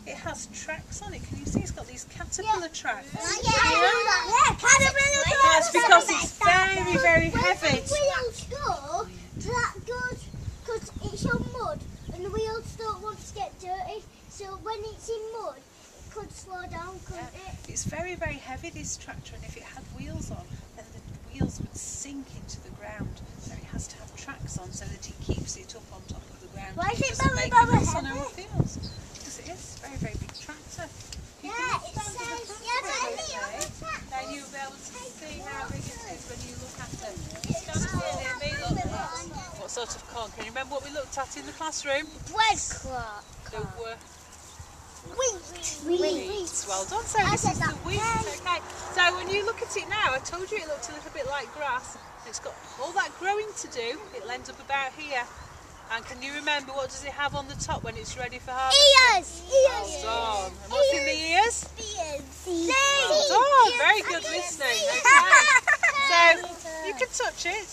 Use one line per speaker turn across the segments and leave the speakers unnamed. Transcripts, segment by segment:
It has tracks on it. Can you see it's got these caterpillar tracks?
Yeah, caterpillar tracks.
That's because it's very, very heavy.
If the wheels go, that goes because it's on mud and the wheels don't want to get dirty. So when it's in mud, it could slow down, couldn't it?
It's very, very heavy, this tractor, and if it had wheels on, then the wheels would sink into the ground. So it has to have tracks on so that it keeps it up on top of the ground.
Why is it
doesn't make a mess on our fields. Because it is a very, very big tractor. You can look
it
under the
says,
tractor, then you'll be able to see how big it is when you look at it. Stand still near me, look. What sort of corn? Can you remember what we looked at in the classroom?
breadcrumb.
There were
Wheat.
Well done. So this is the wheat. Okay. So when you look at it now, I told you it looked a little bit like grass. It's got all that growing to do. It'll end up about here. And can you remember what does it have on the top when it's ready for harvest?
Ears.
Well done. And what's in the ears?
Ears.
Well done. Very good listening. Okay. So you can touch it.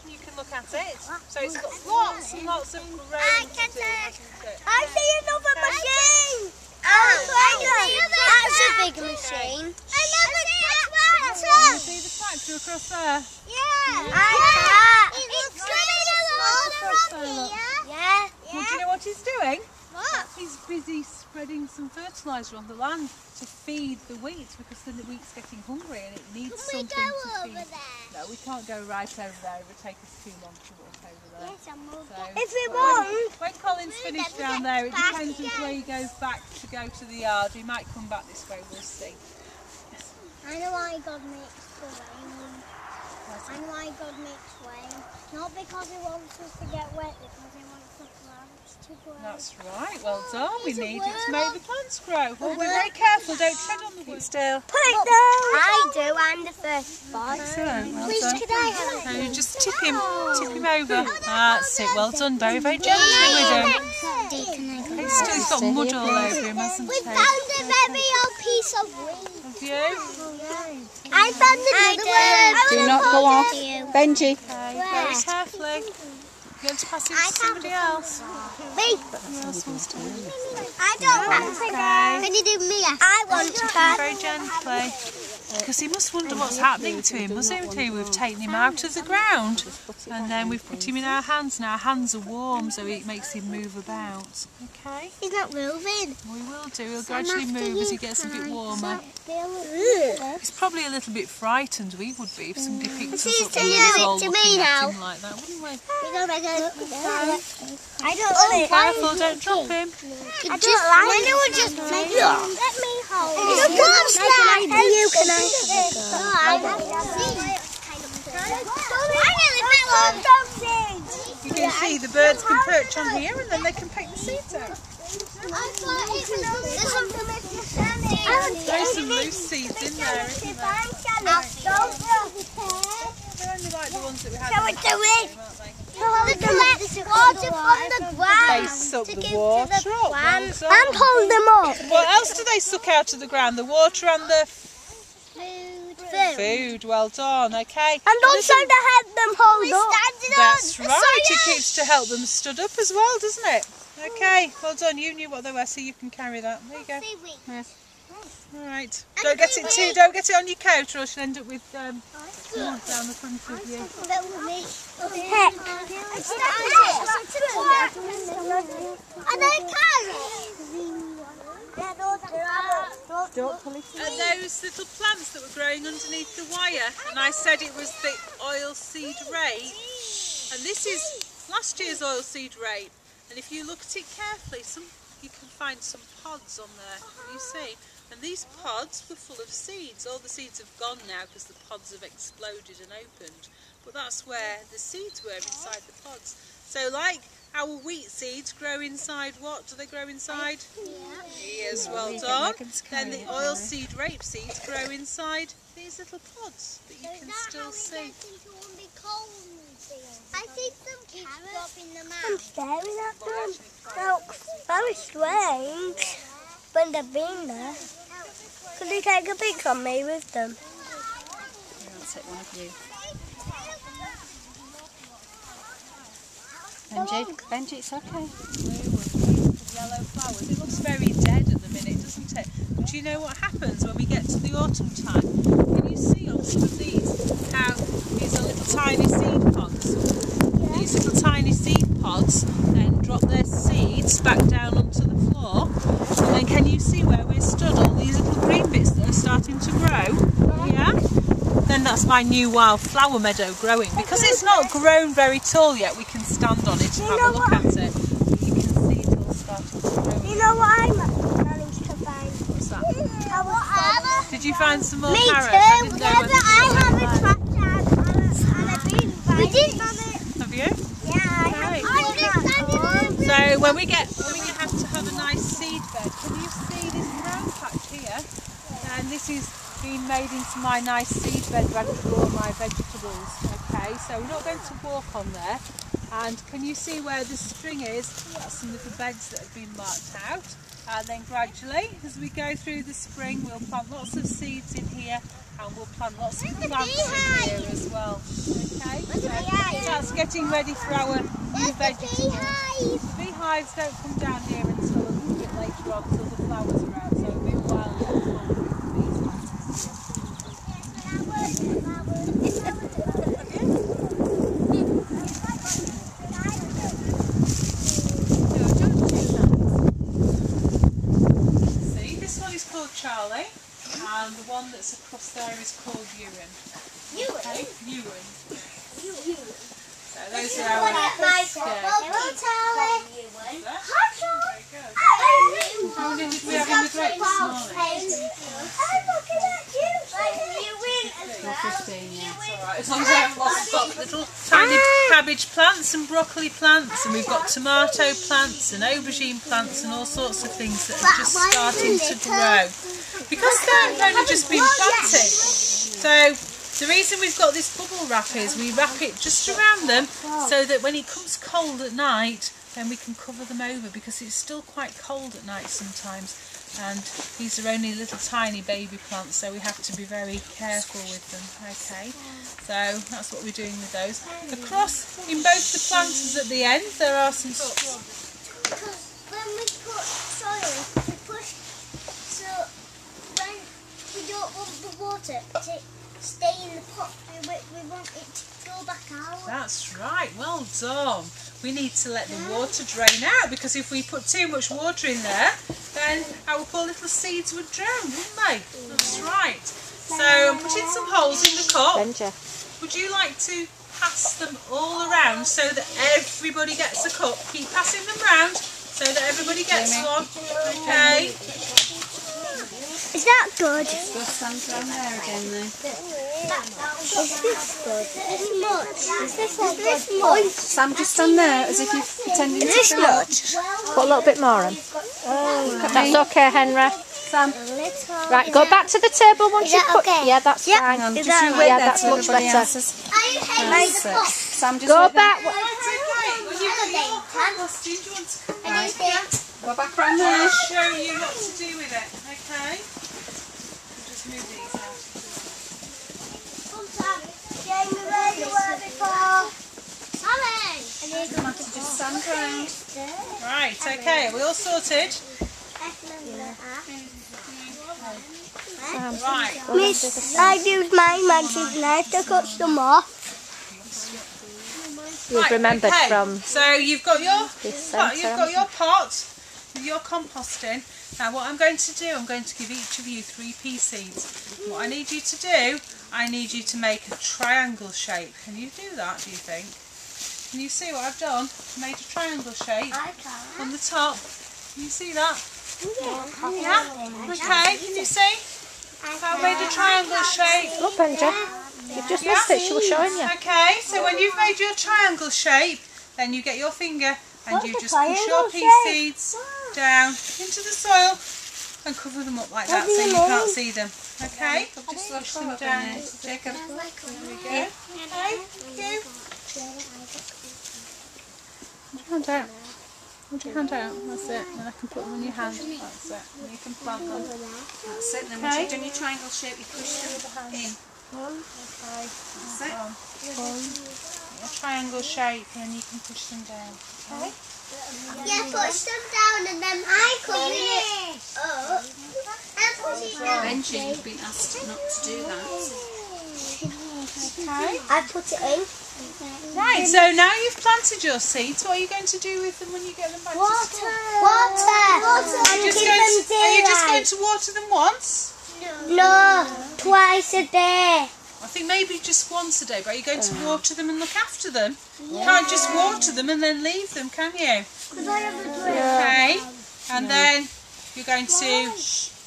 You can look at it. So it's got lots and lots of growing to do, hasn't it?
I see another machine. That's a big machine. Another tractor.
Can you see the tractor across there?
Yeah. It's coming along from here. Yeah.
Well, do you know what he's doing?
What?
He's busy spreading some fertiliser on the land to feed the wheat because the wheat's getting hungry and it needs something to feed. No, we can't go right over there. It would take us too long to walk over there.
Yes, I'm moving.
So,
If we want.
when Colin's finished down there, it depends which way he goes back to go to the yard. He might come back this way, we'll see.
I know why God makes the rain. I know why God makes rain. Not because he wants us to get wet, because he wants the plants to grow.
That's right, well done. We need it to make the plants grow. Well, be very careful, don't tread on the wood. Still.
I do, I'm the first boy.
Excellent, well
Please,
done.
could I have
No, you just tip him over. That's it, well done. Very, very gently with him. He's still got mud all over him, hasn't
We
he?
found a very old piece of wheat.
Have you?
I found another one.
Do not go off. Benji.
Okay, very carefully. You're going to pass it to somebody else.
Me.
Who else wants to do it?
I don't want to go. Can you do me? I want to go.
Very gently. Because he must wonder what's happening to him, mustn't he? We've taken him out of the ground and then we've put him in our hands and our hands are warm so it makes him move about. Okay?
He's not moving.
We will do. He'll gradually move as he gets a bit warmer.
Ugh.
He's probably a little bit frightened, we would be, if somebody picked us up
to
and
do
we was
it
all
to
looking
me
at
now.
him like that, wouldn't we?
I don't want it.
Careful, don't drop him.
I don't like it. Will just let me hold it. You can't slide. You can no, I don't
You can see the birds can perch on here and then they can pick the seeds out. There's some loose seeds in there, isn't there? They're only like the ones that we had in the classroom, aren't they?
Water from the ground.
They suck the water up. Well done.
And hold them up.
What else do they suck out of the ground? The water and the food. Well done, okay.
And also to help them hold up.
That's right, it keeps to help them stood up as well, doesn't it? Okay, well done. You knew what they were, so you can carry that. There you go. Yes. All right. Don't get it on your coat, or else you'll end up with mud down the front of you.
Are they carrots?
And those little plants that were growing underneath the wire, and I said it was the oilseed rape, and this is last year's oilseed rape. And if you look at it carefully, you can find some pods on there. Can you see? And these pods were full of seeds. All the seeds have gone now because the pods have exploded and opened. But that's where the seeds were, inside the pods. So like our wheat seeds grow inside what? Do they grow inside? Ears, well done. Then the oilseed rape seeds grow inside these little pods that you can still see.
I see some carrots in the mouth. I'm staring at them. They look very strange when they've been there. Could you take a picture of me with them?
I'll take one of you. Benji, it's okay.
yellow flowers. It looks very dead at the minute, doesn't it? But you know what happens when we get to the autumn time? Can you see on some of these how these are little tiny seed pods? These little tiny seed pods then drop their seeds back down onto the floor. And then can you see where we're stood, all these little green bits that are starting to grow? Yeah? Then that's my new wild flower meadow growing. Because it's not grown very tall yet, we can stand on it and have a look at it. You can see it all starting to grow.
You know what I managed to find?
What's that? Did you find some more
Me
carrots?
too.
I didn't know
Yeah,
whether
but I
you
have a tractor and a bean. We did have it.
have you?
Yeah, I have it.
So when we have to have a nice seed bed, can you see this brown patch here? And this is being made into my nice seed bed where I grow all my vegetables. Okay, so we're not going to walk on there. And can you see where the string is? That's some little beds that have been marked out. And then gradually, as we go through the spring, we'll plant lots of seeds in here, and we'll plant lots of plants in here as well. Okay, so that's getting ready for our new vegetables. The beehives don't come down here until a little bit later on, until the flowers are out. So it'll be a while before the bees plant. Charlie, and the one that's across there is called Ewan. Okay? Ewan. So those are our How many did we have in the grapes this morning? You're 15, yeah. It's alright, as long as I haven't lost, we've got little tiny cabbage plants and broccoli plants, and we've got tomato plants and aubergine plants and all sorts of things that are just starting to grow. Because they're only just been planted. So the reason we've got this bubble wrap is we wrap it just around them so that when it comes cold at night, then we can cover them over, because it's still quite cold at night sometimes. And these are only little tiny baby plants, so we have to be very careful with them. Okay, so that's what we're doing with those. Across in both the planters at the end, there are some.
Because when we put soil, we push, so when we don't want the water to stay in the pot, we want it to go back out.
That's right, well done. We need to let the water drain out, because if we put too much water in there, then our poor little seeds would drown, wouldn't they? That's right. So I'm putting some holes in the cup. Would you like to pass them all around so that everybody gets a cup? Keep passing them round so that everybody gets one. Okay.
Is that good?
Got some down there again though.
Is this good? This much? Is this one good?
Sam, just stand there as if you're pretending to
This
fill up.
much?
Put a little bit more in. That's okay, Henry.
Sam,
Right, go back to the table once
Is
you
that
put.
okay?
Yeah, that's
Yep.
fine.
just
that
you
right?
wait
Yeah,
there
that's
till
much
everybody
better.
answers.
Are you hating the pot?
Sam, just
Go
wait there.
back.
It's okay. When you've got your composting, do you want to come back?
Go back round
I'll
there.
show you what to do with it. Okay. We'll just move these out.
Jamie, where you were before?
Just stand round.
Right. Okay. Are we all sorted? Right.
Miss, I used my magic knife to cut some off.
You've remembered
okay.
from
So you've got your
this
you've
centre.
got your pot with your composting. Now what I'm going to do, I'm going to give each of you 3 pea seeds. What I need you to do, I need you to make a triangle shape. Can you do that, do you think? Can you see what I've done? Made a triangle shape on the top. Can you see that? Yeah? Okay, can you see? I made a triangle shape.
Look, Benji. You've just missed it. She was showing you.
Okay, so when you've made your triangle shape, then you get your finger and you just push your pea seeds down into the soil and cover them up like that so you can't see them. Okay?
Just wash them up
down.
in there. Jacob.
There we go. Okay, thank you.
Hold your hand out.
Hold your hand out. That's it. And I can put them on your hand. That's it. And you can plant them.
That's it. Then once you've done your triangle shape, you push them in.
Okay.
That's it.
Your triangle shape and then you can push them down. Okay?
Yeah, push them down and then I put it up. And push it down.
Benji, you've been asked not to do that.
Okay.
I put it in.
Right, so now you've planted your seeds, what are you going to do with them when you get them back to school?
Water.
Are you just going to water them once?
No, twice a day.
I think maybe just once a day, but are you going to water them and look after them? You can't just water them and then leave them, can you? Okay, and then you're going to,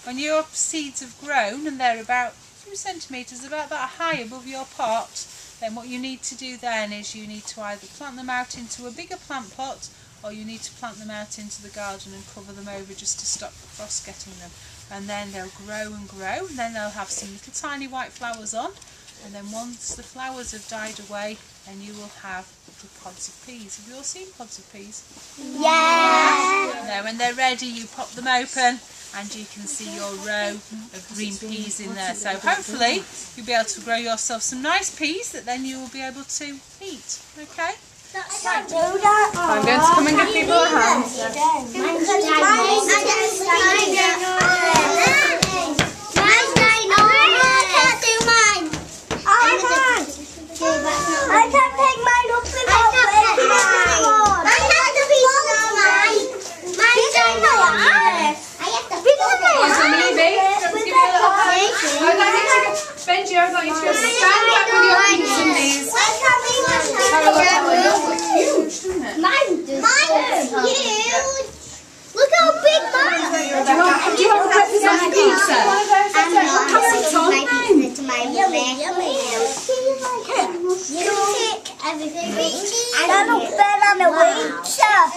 when your seeds have grown and they're about 2 centimetres, about that high above your pot, then what you need to do then is you need to either plant them out into a bigger plant pot, or you need to plant them out into the garden and cover them over just to stop the frost getting them. And then they'll grow and grow, and then they'll have some little tiny white flowers on, and then once the flowers have died away, then you will have little pods of peas. Have you all seen pods of peas?
Yeah.
Now when they're ready, you pop them open and you can see your row of green peas in there. So hopefully you'll be able to grow yourself some nice peas that then you will be able to eat. Okay?
I'm going to come and give people a hand.
I can't take mine up the
Benji, I want you to go stand back with your feet in these.
Mine's huge. Look how big mine is.
Do you want to put this on a pizza?
I'm not passing my pizza to my mummy. You can take everything. I don't bet on a pizza.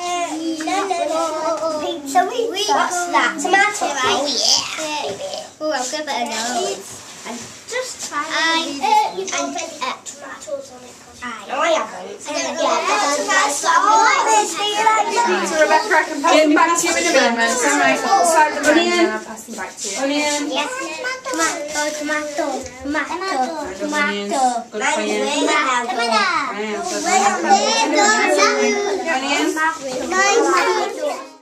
Pizza. What's that? Tomato, right? Oh yeah. Oh, I'll give it a nose. Just try it. You can't put tomatoes on it. I haven't.
So Rebecca, I can pass them back to you in a moment. Alright, outside the room and I'll pass them back to you. Onion.
Yes. Tomato.
Good for you.
Tomato.
Onion.